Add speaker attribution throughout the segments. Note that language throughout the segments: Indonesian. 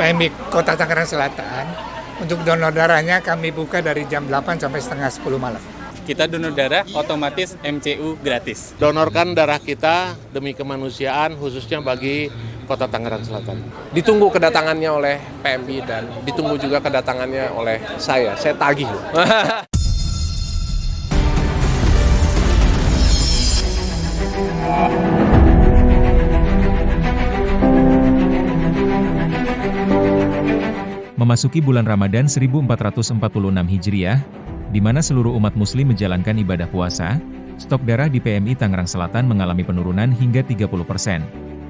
Speaker 1: PMI Kota Tangerang Selatan, untuk donor darahnya kami buka dari jam 8 sampai setengah 10 malam.
Speaker 2: Kita donor darah otomatis MCU gratis.
Speaker 3: Donorkan darah kita demi kemanusiaan, khususnya bagi Kota Tangerang Selatan.
Speaker 4: Ditunggu kedatangannya oleh PMI dan ditunggu juga kedatangannya oleh saya. Saya tagih.
Speaker 5: Memasuki bulan Ramadan 1446 Hijriah, di mana seluruh umat muslim menjalankan ibadah puasa, stok darah di PMI Tangerang Selatan mengalami penurunan hingga 30%.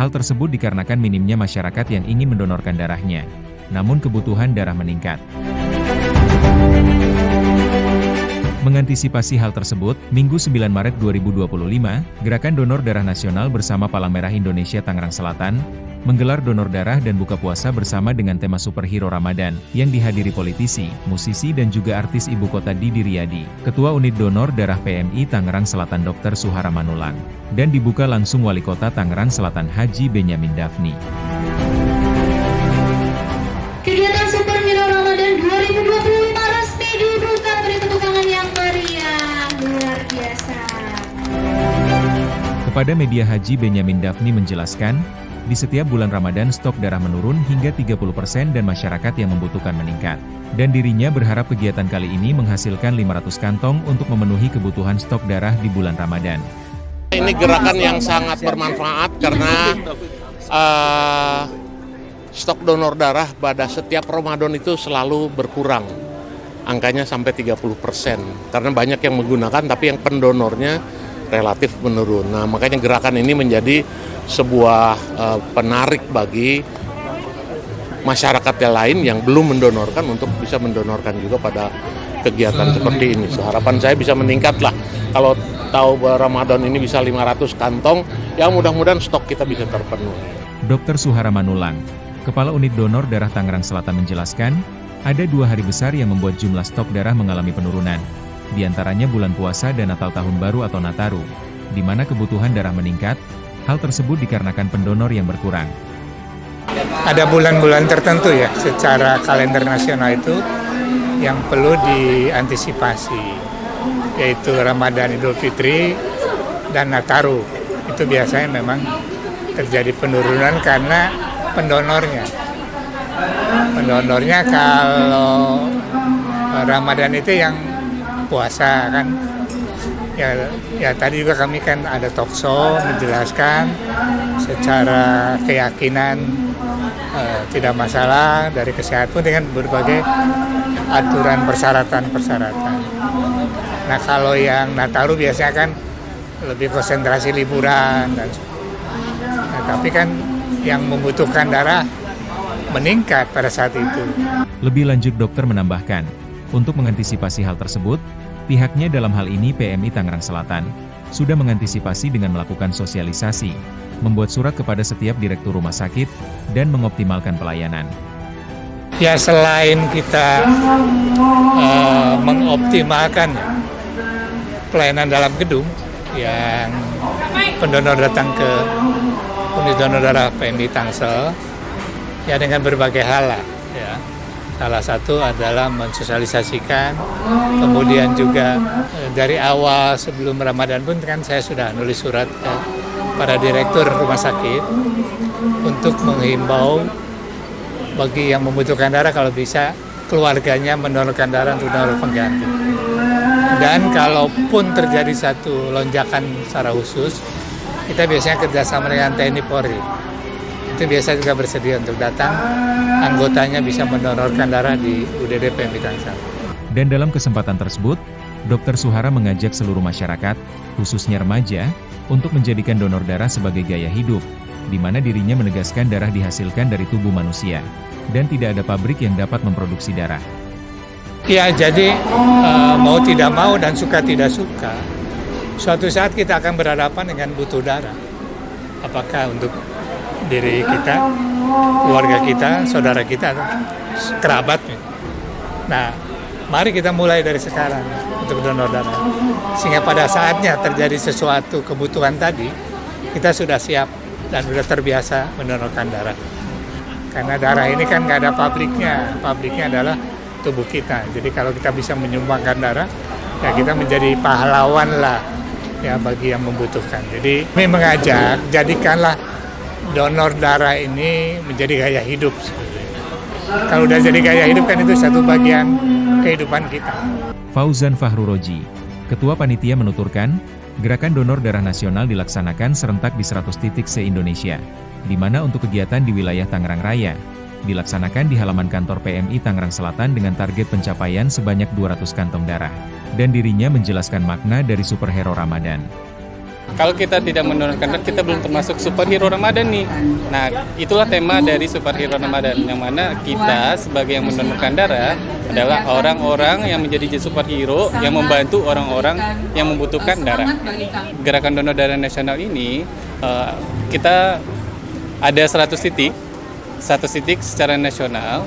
Speaker 5: Hal tersebut dikarenakan minimnya masyarakat yang ingin mendonorkan darahnya. Namun kebutuhan darah meningkat. Mengantisipasi hal tersebut, Minggu 9 Maret 2025, Gerakan Donor Darah Nasional bersama Palang Merah Indonesia Tangerang Selatan, menggelar donor darah dan buka puasa bersama dengan tema Superhero Ramadan, yang dihadiri politisi, musisi dan juga artis ibu kota Didi Riyadi, Ketua Unit Donor Darah PMI Tangerang Selatan Dr. Suhara Manulang, dan dibuka langsung Wali Kota Tangerang Selatan Haji Benyamin Dafni.
Speaker 6: Kegiatan Superhero Ramadan 2025 resmi dibuka, beri tepuk tangan yang meriah, luar biasa.
Speaker 5: Kepada media Haji Benyamin Dafni menjelaskan, di setiap bulan Ramadan stok darah menurun hingga 30% dan masyarakat yang membutuhkan meningkat. Dan dirinya berharap kegiatan kali ini menghasilkan 500 kantong untuk memenuhi kebutuhan stok darah di bulan Ramadan.
Speaker 3: Ini gerakan yang sangat bermanfaat karena stok donor darah pada setiap Ramadan itu selalu berkurang. Angkanya sampai 30%. Karena banyak yang menggunakan tapi yang pendonornya relatif menurun. Nah, makanya gerakan ini menjadi sebuah penarik bagi masyarakat yang lain yang belum mendonorkan untuk bisa mendonorkan juga pada kegiatan seperti ini. So, harapan saya bisa meningkat lah. Kalau tahu Ramadan ini bisa 500 kantong, ya mudah-mudahan stok kita bisa terpenuhi.
Speaker 5: Dr. Suhara Manulang, Kepala Unit Donor Darah Tangerang Selatan menjelaskan, ada 2 hari besar yang membuat jumlah stok darah mengalami penurunan. Di antaranya bulan puasa dan Natal Tahun Baru atau Nataru, di mana kebutuhan darah meningkat. Hal tersebut dikarenakan pendonor yang berkurang.
Speaker 1: Ada bulan-bulan tertentu ya, secara kalender nasional itu yang perlu diantisipasi, yaitu Ramadan, Idul Fitri, dan Nataru. Itu biasanya memang terjadi penurunan karena pendonornya. Pendonornya kalau Ramadan itu yang puasa kan. Ya tadi juga kami kan ada talkshow menjelaskan secara keyakinan tidak masalah dari kesehatan pun dengan berbagai aturan persyaratan. Nah kalau yang Nataru biasanya kan lebih konsentrasi liburan tapi kan yang membutuhkan darah meningkat pada saat itu.
Speaker 5: Lebih lanjut dokter menambahkan, untuk mengantisipasi hal tersebut, pihaknya dalam hal ini PMI Tangerang Selatan, sudah mengantisipasi dengan melakukan sosialisasi, membuat surat kepada setiap direktur rumah sakit, dan mengoptimalkan pelayanan.
Speaker 1: Ya selain kita mengoptimalkan pelayanan dalam gedung, yang pendonor datang ke unit donor darah PMI Tangsel, ya dengan berbagai hal lah. Ya. Salah satu adalah mensosialisasikan, kemudian juga dari awal sebelum Ramadan pun kan saya sudah nulis surat ke para direktur rumah sakit untuk menghimbau bagi yang membutuhkan darah kalau bisa keluarganya mendonorkan darah untuk donor pengganti. Dan kalaupun terjadi satu lonjakan secara khusus, kita biasanya kerjasama dengan TNI Polri. Itu biasa juga bersedia untuk datang, anggotanya bisa mendonorkan darah di UDD PMI Tangsel.
Speaker 5: Dan dalam kesempatan tersebut, Dr. Suhara mengajak seluruh masyarakat, khususnya remaja, untuk menjadikan donor darah sebagai gaya hidup, di mana dirinya menegaskan darah dihasilkan dari tubuh manusia, dan tidak ada pabrik yang dapat memproduksi darah.
Speaker 1: Ya, jadi mau tidak mau dan suka tidak suka, suatu saat kita akan berhadapan dengan butuh darah. Apakah untuk diri kita, keluarga kita, saudara kita, kerabat. Nah, mari kita mulai dari sekarang untuk donor darah. Sehingga pada saatnya terjadi sesuatu kebutuhan tadi, kita sudah siap dan sudah terbiasa mendonorkan darah. Karena darah ini kan nggak ada pabriknya adalah tubuh kita. Jadi kalau kita bisa menyumbangkan darah, ya kita menjadi pahlawan lah ya bagi yang membutuhkan. Jadi kami mengajak, jadikanlah donor darah ini menjadi gaya hidup. Kalau udah jadi gaya hidup kan itu satu bagian kehidupan kita.
Speaker 5: Fauzan Fahruroji, Ketua Panitia menuturkan, gerakan donor darah nasional dilaksanakan serentak di 100 titik se-Indonesia, di mana untuk kegiatan di wilayah Tangerang Raya, dilaksanakan di halaman kantor PMI Tangerang Selatan dengan target pencapaian sebanyak 200 kantong darah. Dan dirinya menjelaskan makna dari superhero Ramadan.
Speaker 2: Kalau kita tidak mendonorkan darah, kita belum termasuk superhero Ramadan nih. Nah, itulah tema dari superhero Ramadan, yang mana kita sebagai yang mendonorkan darah adalah orang-orang yang menjadi superhero yang membantu orang-orang yang membutuhkan darah. Gerakan donor darah nasional ini kita ada 100 titik secara nasional.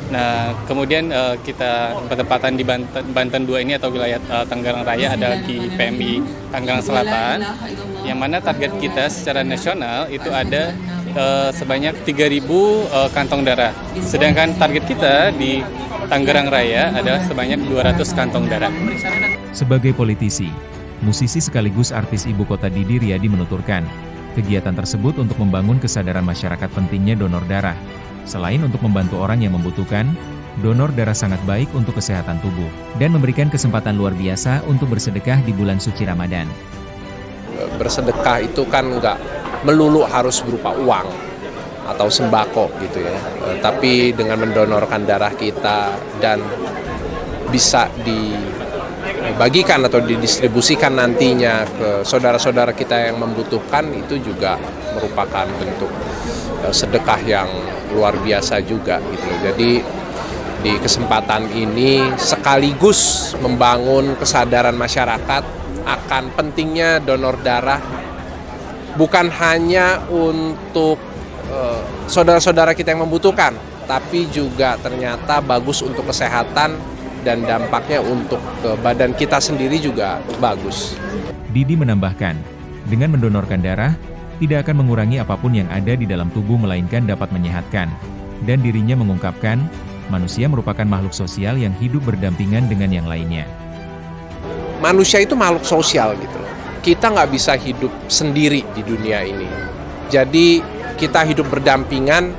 Speaker 2: Nah, kemudian kita bertepatan di Banten 2 ini atau wilayah Tangerang Raya adalah di PMI Tangerang Selatan, yang mana target kita secara nasional itu ada sebanyak 3.000 kantong darah. Sedangkan target kita di Tangerang Raya adalah sebanyak 200 kantong darah.
Speaker 5: Sebagai politisi, musisi sekaligus artis ibu kota Didi Riyadi menuturkan, kegiatan tersebut untuk membangun kesadaran masyarakat pentingnya donor darah. Selain untuk membantu orang yang membutuhkan, donor darah sangat baik untuk kesehatan tubuh, dan memberikan kesempatan luar biasa untuk bersedekah di bulan suci Ramadan.
Speaker 4: Bersedekah itu kan nggak melulu harus berupa uang atau sembako gitu ya. Tapi dengan mendonorkan darah kita dan bisa dibagikan atau didistribusikan nantinya ke saudara-saudara kita yang membutuhkan, itu juga merupakan bentuk sedekah yang luar biasa juga gitu. Jadi di kesempatan ini sekaligus membangun kesadaran masyarakat akan pentingnya donor darah, bukan hanya untuk saudara-saudara kita yang membutuhkan, tapi juga ternyata bagus untuk kesehatan dan dampaknya untuk badan kita sendiri juga bagus.
Speaker 5: Didi menambahkan, dengan mendonorkan darah, tidak akan mengurangi apapun yang ada di dalam tubuh melainkan dapat menyehatkan. Dan dirinya mengungkapkan, manusia merupakan makhluk sosial yang hidup berdampingan dengan yang lainnya.
Speaker 4: Manusia itu makhluk sosial gitu loh. Kita nggak bisa hidup sendiri di dunia ini. Jadi kita hidup berdampingan,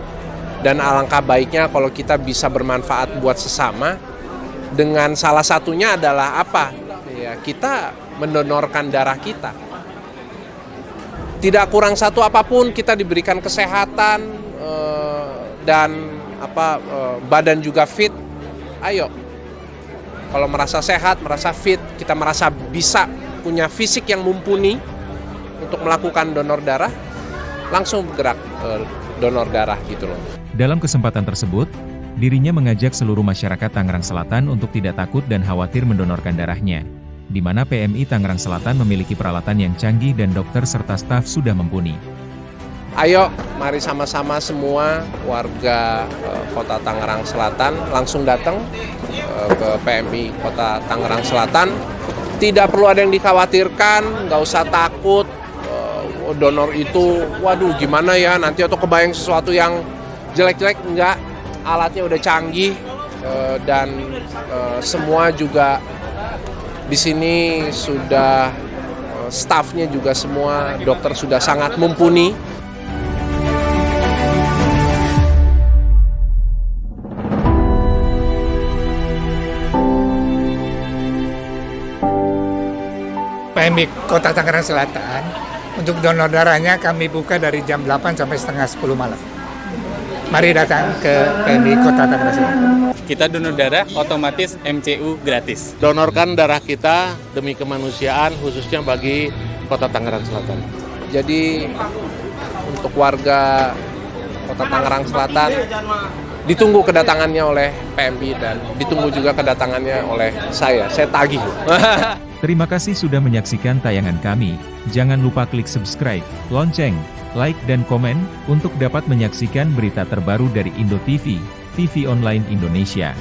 Speaker 4: dan alangkah baiknya kalau kita bisa bermanfaat buat sesama. Dengan salah satunya adalah apa? Ya, kita mendonorkan darah kita. Tidak kurang satu apapun, kita diberikan kesehatan dan badan juga fit. Ayo, kalau merasa sehat, merasa fit, kita merasa bisa punya fisik yang mumpuni untuk melakukan donor darah, langsung bergerak donor darah gitu loh.
Speaker 5: Dalam kesempatan tersebut, dirinya mengajak seluruh masyarakat Tangerang Selatan untuk tidak takut dan khawatir mendonorkan darahnya, di mana PMI Tangerang Selatan memiliki peralatan yang canggih dan dokter serta staf sudah mumpuni.
Speaker 4: Ayo, mari sama-sama semua warga Kota Tangerang Selatan langsung datang ke PMI Kota Tangerang Selatan. Tidak perlu ada yang dikhawatirkan, nggak usah takut. Donor itu, waduh gimana ya nanti atau kebayang sesuatu yang jelek-jelek, enggak. Alatnya udah canggih dan semua juga di sini sudah stafnya juga semua dokter sudah sangat mumpuni.
Speaker 1: PMI Kota Tangerang Selatan, untuk donor darahnya kami buka dari jam 8 sampai setengah 10 malam. Mari datang ke PMI Kota Tangerang Selatan.
Speaker 2: Kita donor darah otomatis MCU gratis.
Speaker 3: Donorkan darah kita demi kemanusiaan, khususnya bagi Kota Tangerang Selatan.
Speaker 4: Jadi untuk warga Kota Tangerang Selatan, ditunggu kedatangannya oleh PMI dan ditunggu juga kedatangannya oleh saya tagih.
Speaker 5: Terima kasih sudah menyaksikan tayangan kami. Jangan lupa klik subscribe, lonceng, like dan komen untuk dapat menyaksikan berita terbaru dari Indo TV, TV online Indonesia.